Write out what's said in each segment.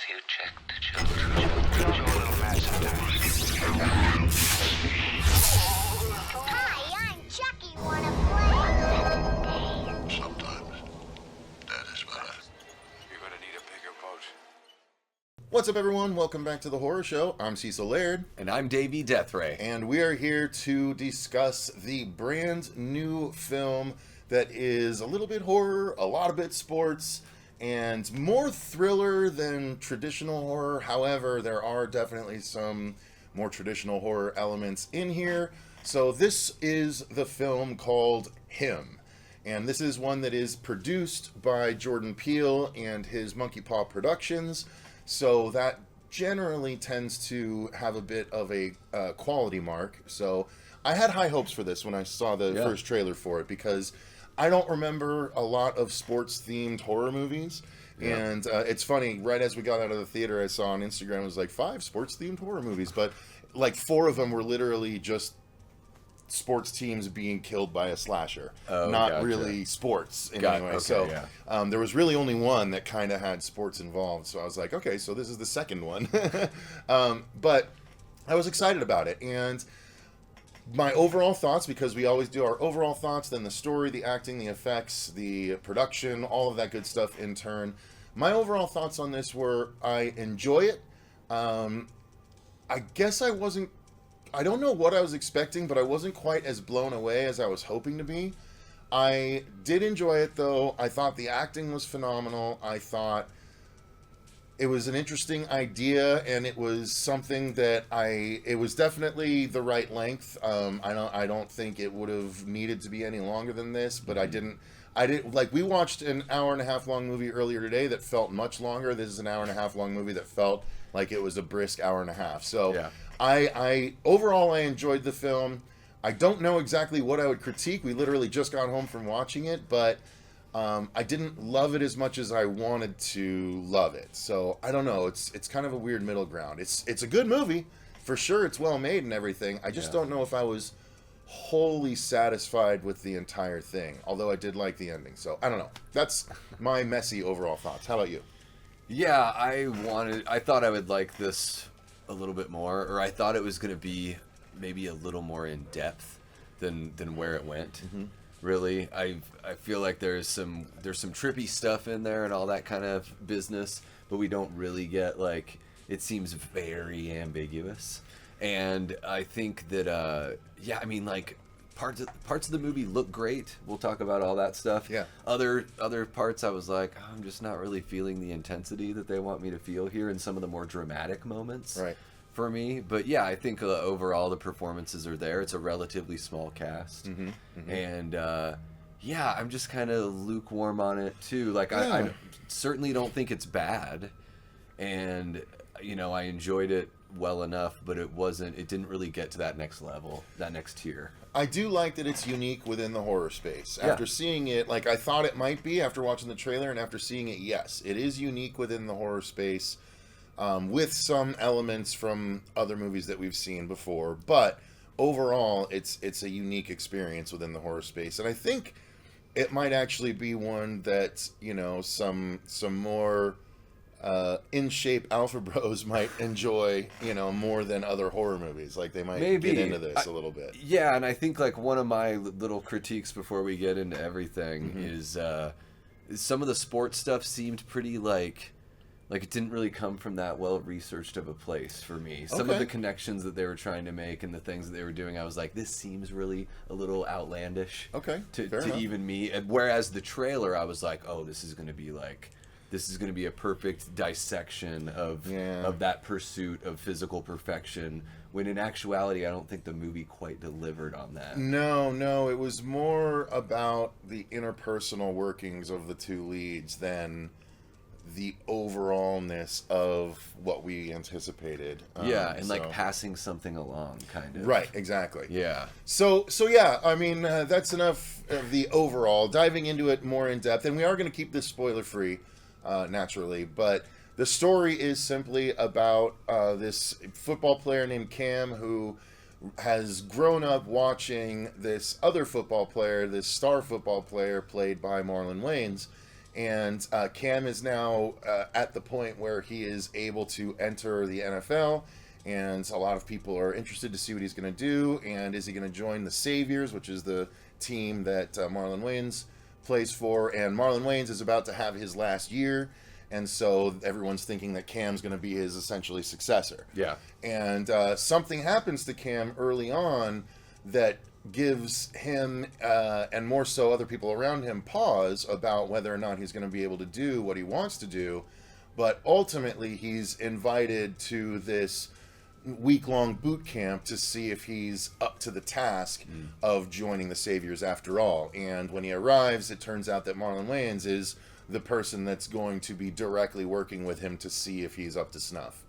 you check the children. Hi, I'm Chucky. Wanna play? Sometimes that is better. You're gonna need a bigger boat. What's up, everyone? Welcome back to the Horror Show. I'm Cecil Laird. And I'm Davey Deathray. And we are here to discuss the brand new film that is a little bit horror, a lot of bit sports, and more thriller than traditional horror. However, there are definitely some more traditional horror elements in here. So this is the film called Him. And this is one that is produced by Jordan Peele and his Monkey Paw Productions. So that generally tends to have a bit of a quality mark. So I had high hopes for this when I saw the first trailer for it, because I don't remember a lot of sports-themed horror movies. Yeah. And it's funny, right as we got out of the theater, I saw on Instagram, it was like 5 sports-themed horror movies. But like 4 of them were literally just sports teams being killed by a slasher. Not really sports in any way. Okay, so there was really only one that kind of had sports involved. So I was like, okay, so this is the second one. But I was excited about it. And my overall thoughts, because we always do our overall thoughts, then the story, the acting, the effects, the production, all of that good stuff in turn. My overall thoughts on this were, I enjoy it. I guess I don't know what I was expecting, but I wasn't quite as blown away as I was hoping to be. I did enjoy it, though. I thought the acting was phenomenal. I thought it was an interesting idea, and it was something that it was definitely the right length. I don't think it would have needed to be any longer than this, but I didn't, like, we watched an hour and a half long movie earlier today that felt much longer. This is an hour and a half long movie that felt like it was a brisk hour and a half. So I overall, I enjoyed the film. I don't know exactly what I would critique. We literally just got home from watching it, but I didn't love it as much as I wanted to love it. So I don't know. It's kind of a weird middle ground. It's a good movie for sure. It's well made and everything. I just don't know if I was wholly satisfied with the entire thing. Although I did like the ending. So I don't know. That's my messy overall thoughts. How about you? Yeah, I thought I would like this a little bit more, or I thought it was going to be maybe a little more in depth than where it went. Mm-hmm. Really, I feel like there's some trippy stuff in there and all that kind of business, but we don't really get, like, it seems very ambiguous. And I think that I mean, like, parts of the movie look great. We'll talk about all that stuff. Yeah. Other parts I was like, I'm just not really feeling the intensity that they want me to feel here in some of the more dramatic moments. Right. For me, but yeah, I think overall the performances are there. It's a relatively small cast, and I'm just kind of lukewarm on it too. Like I certainly don't think it's bad, and I enjoyed it well enough, but it didn't really get to that next level, that next tier. I do like that it's unique within the horror space. After seeing it, like I thought it might be after watching the trailer, and after seeing it, yes, it is unique within the horror space. With some elements from other movies that we've seen before, but overall, it's a unique experience within the horror space, and I think it might actually be one that some more in shape alpha bros might enjoy, more than other horror movies. Like they might get into this a little bit. Yeah, and I think like one of my little critiques before we get into everything is some of the sports stuff seemed pretty like it didn't really come from that well-researched of a place for me. Some of the connections that they were trying to make and the things that they were doing, I was like, this seems really a little outlandish to even me. And whereas the trailer, I was like, oh, this is going to be a perfect dissection of that pursuit of physical perfection, when in actuality, I don't think the movie quite delivered on that. No, it was more about the interpersonal workings of the two leads than the overallness of what we anticipated. Like passing something along, kind of. Right, exactly. Yeah. So yeah, I mean, that's enough of the overall. Diving into it more in depth, and we are going to keep this spoiler-free, naturally, but the story is simply about this football player named Cam who has grown up watching this other football player, this star football player played by Marlon Wayans, And Cam is now at the point where he is able to enter the NFL, and a lot of people are interested to see what he's going to do. And is he going to join the Saviors, which is the team that Marlon Wayans plays for? And Marlon Wayans is about to have his last year, and so everyone's thinking that Cam's going to be his essentially successor. Yeah. And something happens to Cam early on that gives him, and more so other people around him, pause about whether or not he's going to be able to do what he wants to do. But ultimately, he's invited to this week-long boot camp to see if he's up to the task of joining the Saviors after all. And when he arrives, it turns out that Marlon Wayans is the person that's going to be directly working with him to see if he's up to snuff.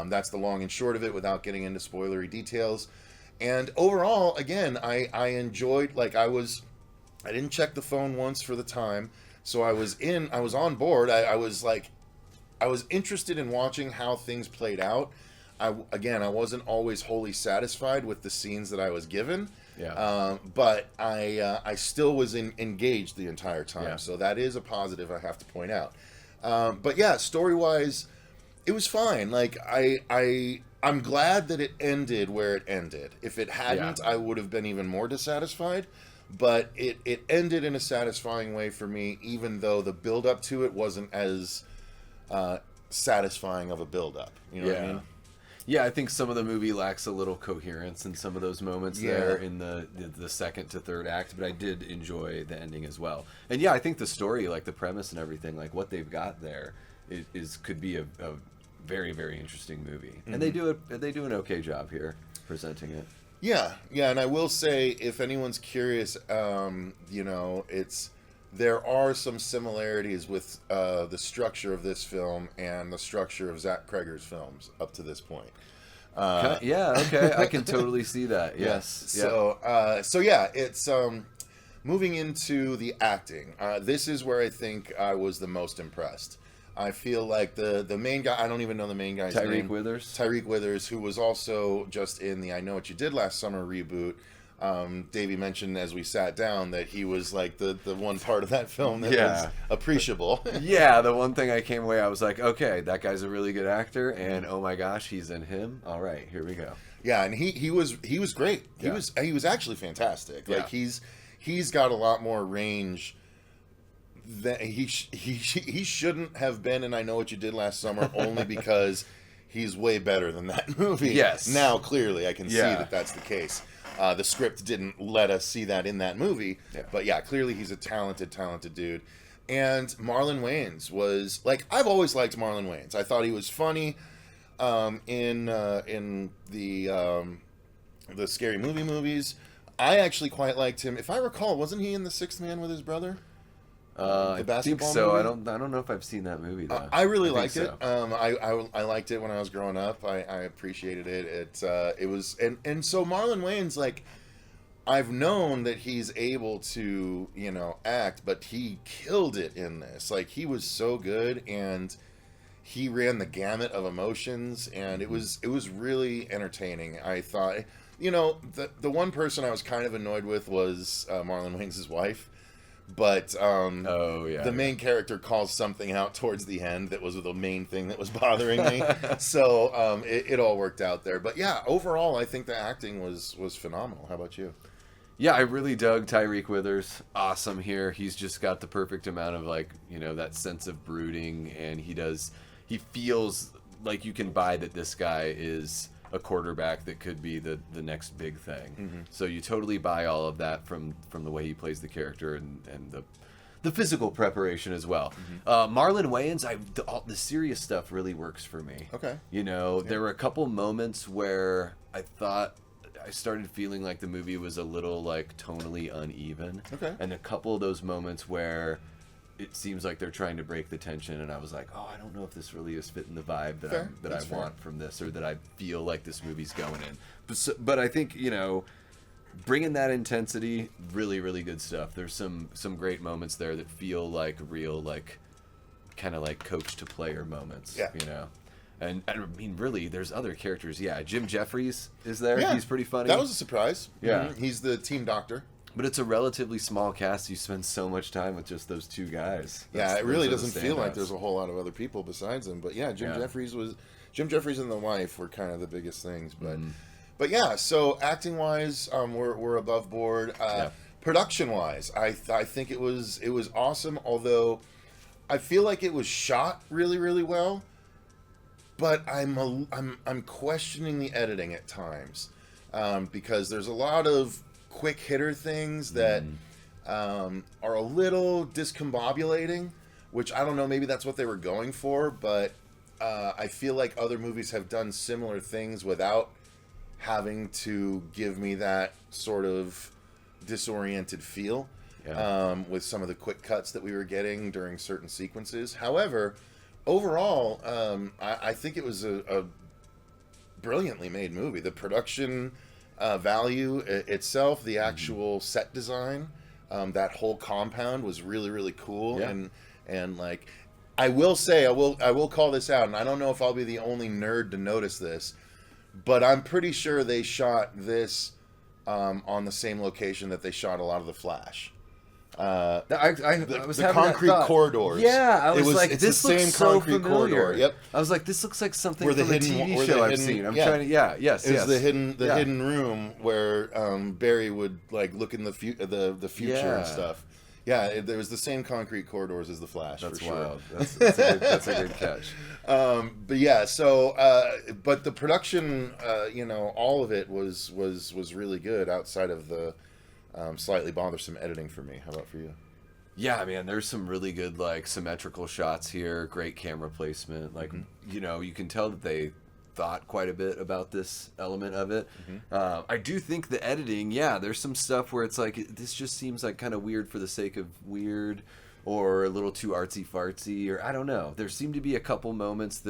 That's the long and short of it without getting into spoilery details. And overall, again, I enjoyed, like, I didn't check the phone once for the time, so I was on board. I was interested in watching how things played out. I wasn't always wholly satisfied with the scenes that I was given. Yeah. But I still was engaged the entire time. Yeah. So that is a positive I have to point out. But yeah, story-wise, it was fine. Like, I'm glad that it ended where it ended. If it hadn't, I would have been even more dissatisfied. But it ended in a satisfying way for me, even though the build-up to it wasn't as satisfying of a build-up. You know what I mean? Yeah, I think some of the movie lacks a little coherence in some of those moments there in the second to third act, but I did enjoy the ending as well. And yeah, I think the story, like the premise and everything, like what they've got there, could be a very, very interesting movie. And they do an okay job here presenting it. Yeah, and I will say, if anyone's curious, there are some similarities with the structure of this film and the structure of Zach Cregger's films up to this point. Okay, I can totally see that. Yes. So it's moving into the acting. This is where I think I was the most impressed. I feel like the main guy, I don't even know the main guy's name. Tyreek Withers, who was also just in the I Know What You Did Last Summer reboot. Davey mentioned as we sat down that he was like the one part of that film that was appreciable. Yeah, the one thing I came away, I was like, okay, that guy's a really good actor, and oh my gosh, he's in him. All right, here we go. Yeah, and he was great. He was actually fantastic. Like he's got a lot more range. That he shouldn't have been in I Know What You Did Last Summer, only because he's way better than that movie. Yes. Now clearly I can see that that's the case. The script didn't let us see that in that movie, but yeah, clearly he's a talented dude. And Marlon Wayans was, like, I've always liked Marlon Wayans. I thought he was funny in the Scary Movie movies. I actually quite liked him. If I recall, wasn't he in The Sixth Man with his brother? I think so. Movie? I don't know if I've seen that movie though. I really liked it. I liked it when I was growing up. I appreciated it. It was and so Marlon Wayans, like, I've known that he's able to act, but he killed it in this. Like, he was so good, and he ran the gamut of emotions, and it was really entertaining. I thought, the one person I was kind of annoyed with was Marlon Wayans' wife. But the main character calls something out towards the end that was the main thing that was bothering me. So it all worked out there. But yeah, overall, I think the acting was phenomenal. How about you? Yeah, I really dug Tyreek Withers. Awesome here. He's just got the perfect amount of, like, that sense of brooding, and he feels like you can buy that this guy is a quarterback that could be the next big thing. Mm-hmm. So you totally buy all of that from the way he plays the character and the physical preparation as well. Mm-hmm. Marlon Wayans, the serious stuff really works for me. Okay. There were a couple moments where I thought I started feeling like the movie was a little, like, tonally uneven. Okay. And a couple of those moments where it seems like they're trying to break the tension, and I was like, I don't know if this really is fitting the vibe that I want from this, or that I feel like this movie's going in. But I think, bringing that intensity, really, really good stuff. There's some great moments there that feel like real, like, kind of like coach to player moments. Yeah. And I mean, really, there's other characters. Yeah, Jim Jeffries is there. Yeah, he's pretty funny. That was a surprise. Yeah. Mm-hmm. He's the team doctor. But it's a relatively small cast. You spend so much time with just those two guys. Yeah, it really those are the doesn't feel like standouts. there's a whole lot of other people besides him. But yeah, Jim Jeffries and the wife were kind of the biggest things. But yeah, so acting wise, we're above board. Production wise, I think it was awesome. Although I feel like it was shot really, really well. But I'm questioning the editing at times, because there's a lot of quick hitter things that are a little discombobulating, which I don't know, maybe that's what they were going for, but I feel like other movies have done similar things without having to give me that sort of disoriented feel with some of the quick cuts that we were getting during certain sequences. However, overall, I think it was a brilliantly made movie. The production value itself, the actual set design, that whole compound was really, really cool. And like, I will say, I will call this out, and I don't know if I'll be the only nerd to notice this, but I'm pretty sure they shot this on the same location that they shot a lot of The Flash. I was the having that concrete thought. corridors. Yeah, I was like, it's this the looks same so concrete familiar. corridor. Yep. I was like, this looks like something Where the from a hidden- TV where the show I've hidden- seen. I'm yeah. trying to, yes. It was the hidden room where Barry would like look in the future and stuff. Yeah, there was the same concrete corridors as the Flash. That's for sure. wild. That's a good catch. But yeah, so but the production, all of it was really good outside of the slightly bothersome editing for me. How about for you? Yeah, man, there's some really good like symmetrical shots here, great camera placement. Like, you can tell that they thought quite a bit about this element of it. I do think the editing, there's some stuff where it's like, this just seems like kind of weird for the sake of weird, or a little too artsy fartsy, or I don't know. There seemed to be a couple moments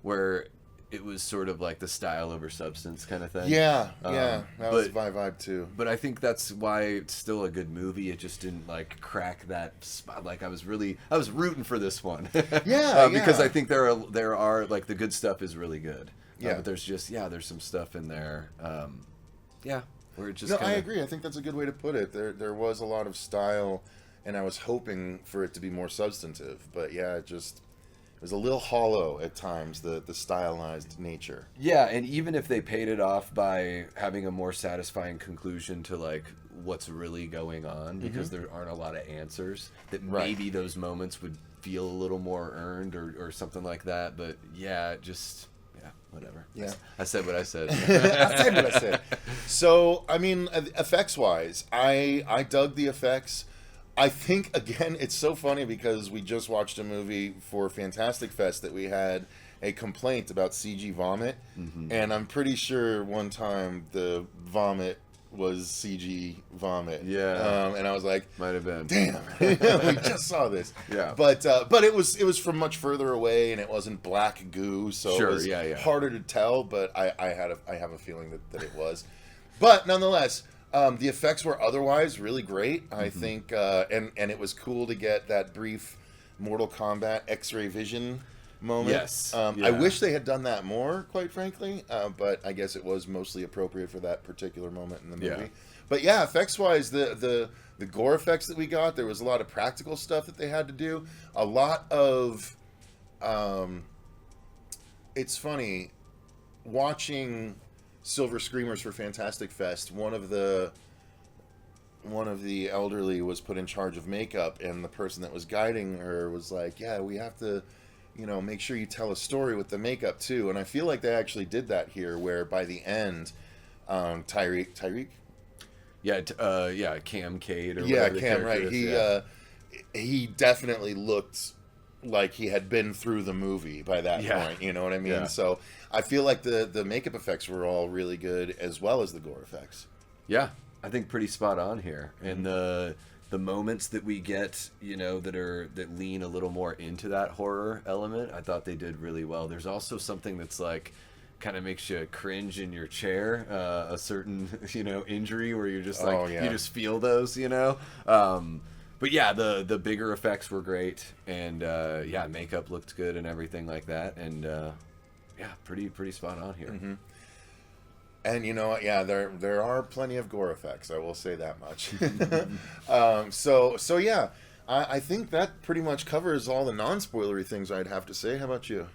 where it was sort of like the style over substance kind of thing. Yeah, that was my vibe too. But I think that's why it's still a good movie. It just didn't like crack that spot. Like I was rooting for this one. Because I think there are like the good stuff is really good. But there's there's some stuff in there. Where it just I agree. I think that's a good way to put it. There was a lot of style, and I was hoping for it to be more substantive. But it was a little hollow at times, the stylized nature. Yeah, and even if they paid it off by having a more satisfying conclusion to like what's really going on, because there aren't a lot of answers, that maybe those moments would feel a little more earned or something like that. But whatever. Yeah, I said what I said. I said what I said. So, I mean, effects-wise, I dug the effects. I think, again, it's so funny because we just watched a movie for Fantastic Fest that we had a complaint about CG vomit, and I'm pretty sure one time the vomit was CG vomit. Yeah. And I was like, might have been. Damn, we just saw this. Yeah. But it was from much further away, and it wasn't black goo, so it was harder to tell. But I have a feeling that it was. But nonetheless, the effects were otherwise really great. I think, and it was cool to get that brief Mortal Kombat X-ray vision moment. Yes. I wish they had done that more, quite frankly, but I guess it was mostly appropriate for that particular moment in the movie. Yeah. But yeah, effects-wise, the gore effects that we got, there was a lot of practical stuff that they had to do. A lot of... it's funny, watching Silver Screamers for Fantastic Fest, one of the elderly was put in charge of makeup, and the person that was guiding her was like, yeah, we have to... make sure you tell a story with the makeup too. And I feel like they actually did that here, where by the end, Tyreek? Cam Cade or Yeah, whatever the Cam, character right. is, He definitely looked like he had been through the movie by that point. You know what I mean? Yeah. So I feel like the makeup effects were all really good, as well as the gore effects. Yeah, I think pretty spot on here. And the moments that we get, that lean a little more into that horror element, I thought they did really well. There's also something that's like kind of makes you cringe in your chair, a certain injury where you're just like you just feel those, but yeah, the bigger effects were great, and makeup looked good and everything like that, and pretty spot on here. And you know what? Yeah, there are plenty of gore effects. I will say that much. So yeah, I think that pretty much covers all the non-spoilery things I'd have to say. How about you?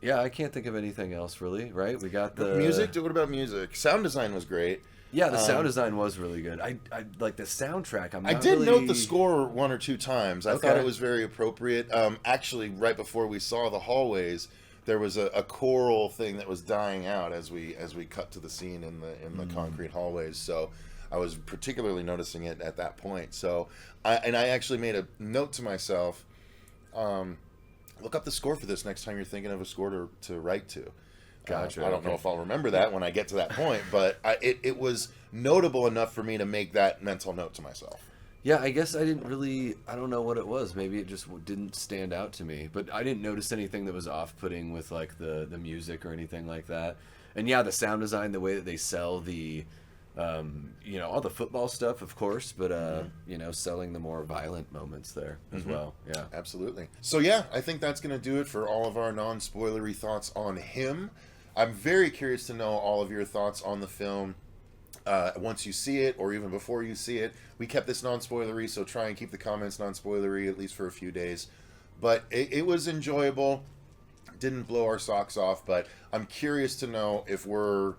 Yeah, I can't think of anything else really. Right? We got the Music. What about music? Sound design was great. Yeah, the sound design was really good. I like the soundtrack. I did note the score one or two times. I thought it was very appropriate. Actually, right before we saw the hallways, there was a choral thing that was dying out as we cut to the scene in the concrete hallways. So I was particularly noticing it at that point. So I actually made a note to myself, look up the score for this next time you're thinking of a score to write to. Gotcha. I don't know if I'll remember that when I get to that point, but it was notable enough for me to make that mental note to myself. Yeah, I guess I don't know what it was. Maybe it just didn't stand out to me. But I didn't notice anything that was off-putting with like the music or anything like that. And yeah, the sound design, the way that they sell the, all the football stuff, of course, but, selling the more violent moments there as well. Yeah. Absolutely. So yeah, I think that's going to do it for all of our non-spoilery thoughts on him. I'm very curious to know all of your thoughts on the film. Once you see it, or even before you see it. We kept this non-spoilery, so try and keep the comments non-spoilery, at least for a few days. But it was enjoyable. Didn't blow our socks off, but I'm curious to know if we're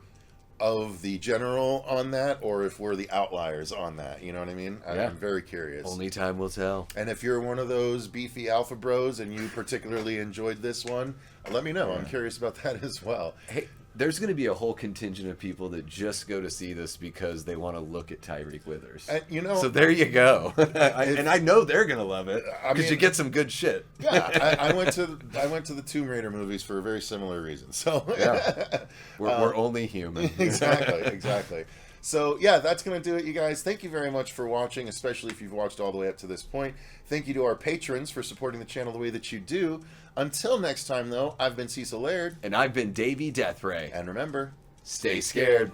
of the general on that, or if we're the outliers on that. You know what I mean? Yeah. I'm very curious. Only time will tell. And if you're one of those beefy alpha bros and you particularly enjoyed this one, let me know. Yeah. I'm curious about that as well. Hey, there's going to be a whole contingent of people that just go to see this because they want to look at Tyreek Withers. So there you go. And I know they're going to love it because you get some good shit. Yeah, I went to the Tomb Raider movies for a very similar reason. So yeah, we're only human. Exactly. So yeah, that's going to do it, you guys. Thank you very much for watching, especially if you've watched all the way up to this point. Thank you to our patrons for supporting the channel the way that you do. Until next time, though, I've been Cecil Laird. And I've been Davey Deathray. And remember, stay scared.